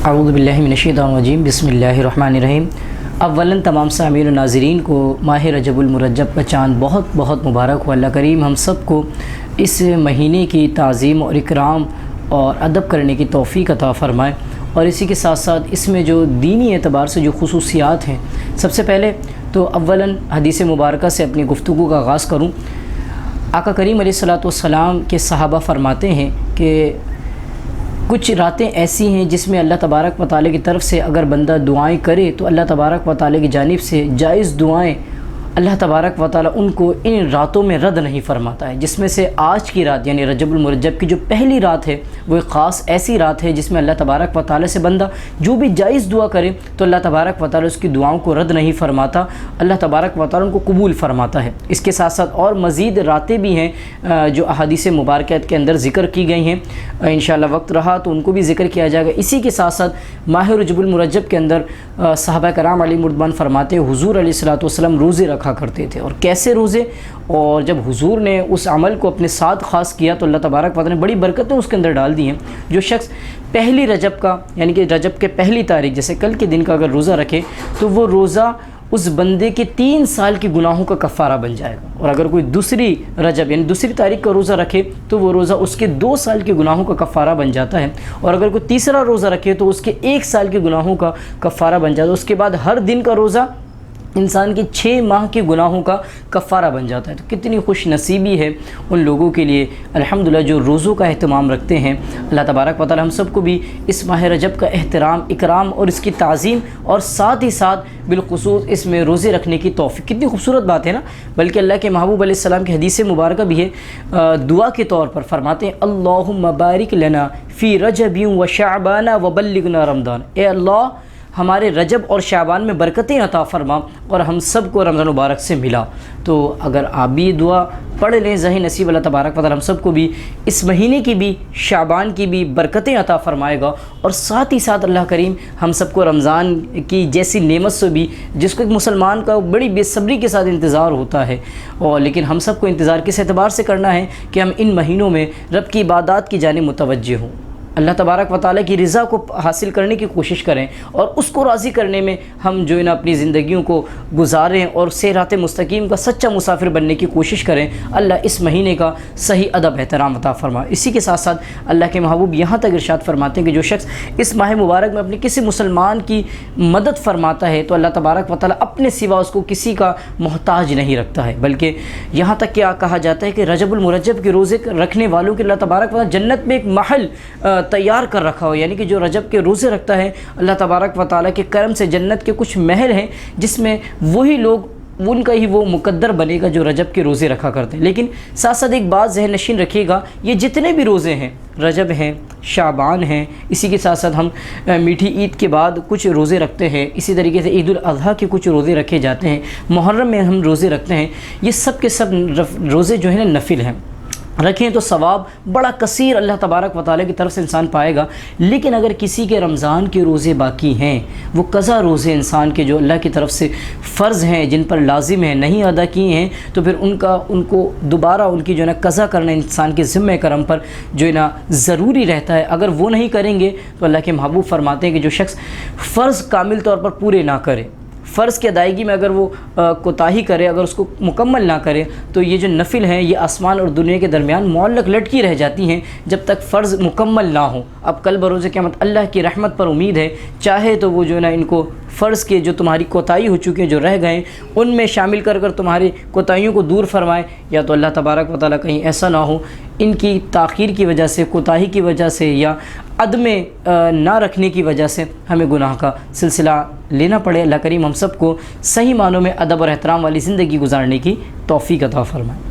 اعوذ باللہ من الشیطان الرجیم بسم اللہ الرحمن الرحیم۔ اولاً تمام سامعین و ناظرین کو ماہ رجب المرجب کا چاند بہت بہت مبارک ہو۔ اللہ کریم ہم سب کو اس مہینے کی تعظیم اور اکرام اور ادب کرنے کی توفیق عطا فرمائے، اور اسی کے ساتھ ساتھ اس میں جو دینی اعتبار سے جو خصوصیات ہیں، سب سے پہلے تو اولاً حدیث مبارکہ سے اپنی گفتگو کا آغاز کروں۔ آقا کریم علیہ الصلوۃ والسلام کے صحابہ فرماتے ہیں کہ کچھ راتیں ایسی ہیں جس میں اللہ تبارک و تعالیٰ کی طرف سے اگر بندہ دعائیں کرے تو اللہ تبارک و تعالیٰ کی جانب سے جائز دعائیں اللہ تبارک و تعالیٰ ان کو ان راتوں میں رد نہیں فرماتا ہے، جس میں سے آج کی رات یعنی رجب المرجب کی جو پہلی رات ہے وہ ایک خاص ایسی رات ہے جس میں اللہ تبارک و تعالیٰ سے بندہ جو بھی جائز دعا کرے تو اللہ تبارک و تعالیٰ اس کی دعاؤں کو رد نہیں فرماتا، اللہ تبارک و تعالیٰ ان کو قبول فرماتا ہے۔ اس کے ساتھ ساتھ اور مزید راتیں بھی ہیں جو احادیث مبارکات کے اندر ذکر کی گئی ہیں، انشاءاللہ وقت رہا تو ان کو بھی ذکر کیا جائے گا۔ اسی کے ساتھ ساتھ ماہ رجب المرجب کے اندر صحابہ کرام علیہ مردوان فرماتے ہیں حضور علیہ الصلوۃ والسلام روزے رکھا کرتے تھے، اور کیسے روزے، اور جب حضور نے اس عمل کو اپنے ساتھ خاص کیا تو اللہ تبارک و تعالیٰ نے بڑی برکتیں اس کے اندر ڈال دی ہیں۔ جو شخص پہلی رجب کا یعنی کہ رجب کے پہلی تاریخ جیسے کل کے دن کا اگر روزہ رکھے تو وہ روزہ اس بندے کے 3 سال کے گناہوں کا کفارہ بن جائے گا، اور اگر کوئی دوسری رجب یعنی دوسری تاریخ کا روزہ رکھے تو وہ روزہ اس کے 2 سال کے گناہوں کا کفارہ بن جاتا ہے، اور اگر کوئی تیسرا روزہ رکھے تو اس کے 1 سال کے گناہوں کا کفارہ بن جاتا ہے۔ اس کے بعد ہر دن کا روزہ انسان کے 6 ماہ کے گناہوں کا کفارہ بن جاتا ہے۔ تو کتنی خوش نصیبی ہے ان لوگوں کے لیے الحمدللہ جو روزوں کا اہتمام رکھتے ہیں۔ اللہ تبارک و تعالی ہم سب کو بھی اس ماہ رجب کا احترام، اکرام اور اس کی تعظیم، اور ساتھ ہی ساتھ بالخصوص اس میں روزے رکھنے کی توفیق۔ کتنی خوبصورت بات ہے نا، بلکہ اللہ کے محبوب علیہ السلام کی حدیث مبارکہ بھی ہے، دعا کے طور پر فرماتے ہیں اللہم بارک لنا فی رجب و شعبان و بلغنا رمضان۔ اے اللہ ہمارے رجب اور شعبان میں برکتیں عطا فرما اور ہم سب کو رمضان مبارک سے ملا۔ تو اگر آپ بھی دعا پڑھ لیں ظاہر نصیب اللہ تبارک و تعالی ہم سب کو بھی اس مہینے کی بھی شعبان کی بھی برکتیں عطا فرمائے گا، اور ساتھ ہی ساتھ اللہ کریم ہم سب کو رمضان کی جیسی نعمت سے بھی، جس کو ایک مسلمان کا بڑی بے صبری کے ساتھ انتظار ہوتا ہے، اور لیکن ہم سب کو انتظار کس اعتبار سے کرنا ہے کہ ہم ان مہینوں میں رب کی عبادات کی جانب متوجہ ہوں، اللہ تبارک و تعالیٰ کی رضا کو حاصل کرنے کی کوشش کریں، اور اس کو راضی کرنے میں ہم جو ہے نا اپنی زندگیوں کو گزاریں اور صراط مستقیم کا سچا مسافر بننے کی کوشش کریں۔ اللہ اس مہینے کا صحیح ادب احترام عطا فرمائے۔ اسی کے ساتھ ساتھ اللہ کے محبوب یہاں تک ارشاد فرماتے ہیں کہ جو شخص اس ماہ مبارک میں اپنے کسی مسلمان کی مدد فرماتا ہے تو اللہ تبارک و تعالیٰ اپنے سوا اس کو کسی کا محتاج نہیں رکھتا ہے، بلکہ یہاں تک کیا کہا جاتا ہے کہ رجب المرجب کے روزے رکھنے والوں کے اللہ تبارک و تعالیٰ جنت میں ایک محل تیار کر رکھا ہو، یعنی کہ جو رجب کے روزے رکھتا ہے اللہ تبارک و تعالیٰ کے کرم سے جنت کے کچھ محل ہیں جس میں وہی لوگ ان کا ہی وہ مقدر بنے گا جو رجب کے روزے رکھا کرتے ہیں۔ لیکن ساتھ ساتھ ایک بات ذہن نشین رکھیے گا، یہ جتنے بھی روزے ہیں، رجب ہیں، شعبان ہیں، اسی کے ساتھ ساتھ ہم میٹھی عید کے بعد کچھ روزے رکھتے ہیں، اسی طریقے سے عید الاضحیٰ کے کچھ روزے رکھے جاتے ہیں، محرم میں ہم روزے رکھتے ہیں، یہ سب کے سب روزے جو ہیں نا نفل ہیں، رکھیں تو ثواب بڑا کثیر اللہ تبارک و تعالیٰ کی طرف سے انسان پائے گا۔ لیکن اگر کسی کے رمضان کے روزے باقی ہیں، وہ قضا روزے انسان کے جو اللہ کی طرف سے فرض ہیں جن پر لازم ہیں نہیں ادا کیے ہیں، تو پھر ان کو دوبارہ ان کی جو ہے نا قضا کرنا انسان کے ذمہ کرم پر جو ہے نا ضروری رہتا ہے۔ اگر وہ نہیں کریں گے تو اللہ کے محبوب فرماتے ہیں کہ جو شخص فرض کامل طور پر پورے نہ کرے، فرض کی ادائیگی میں اگر وہ کوتاہی کرے، اگر اس کو مکمل نہ کرے، تو یہ جو نفل ہیں یہ آسمان اور دنیا کے درمیان معلق لٹکی رہ جاتی ہیں جب تک فرض مکمل نہ ہو۔ اب کل بروز قیامت اللہ کی رحمت پر امید ہے، چاہے تو وہ جو ہے نا ان کو فرض کے جو تمہاری کوتاہی ہو چکی ہیں جو رہ گئے ان میں شامل کر تمہاری کوتاہیوں کو دور فرمائے، یا تو اللہ تبارک و تعالیٰ کہیں ایسا نہ ہو ان کی تاخیر کی وجہ سے، کوتاہی کی وجہ سے، یا عدم نہ رکھنے کی وجہ سے ہمیں گناہ کا سلسلہ لینا پڑے۔ اللہ کریم ہم سب کو صحیح معنوں میں ادب اور احترام والی زندگی گزارنے کی توفیق عطا فرمائے۔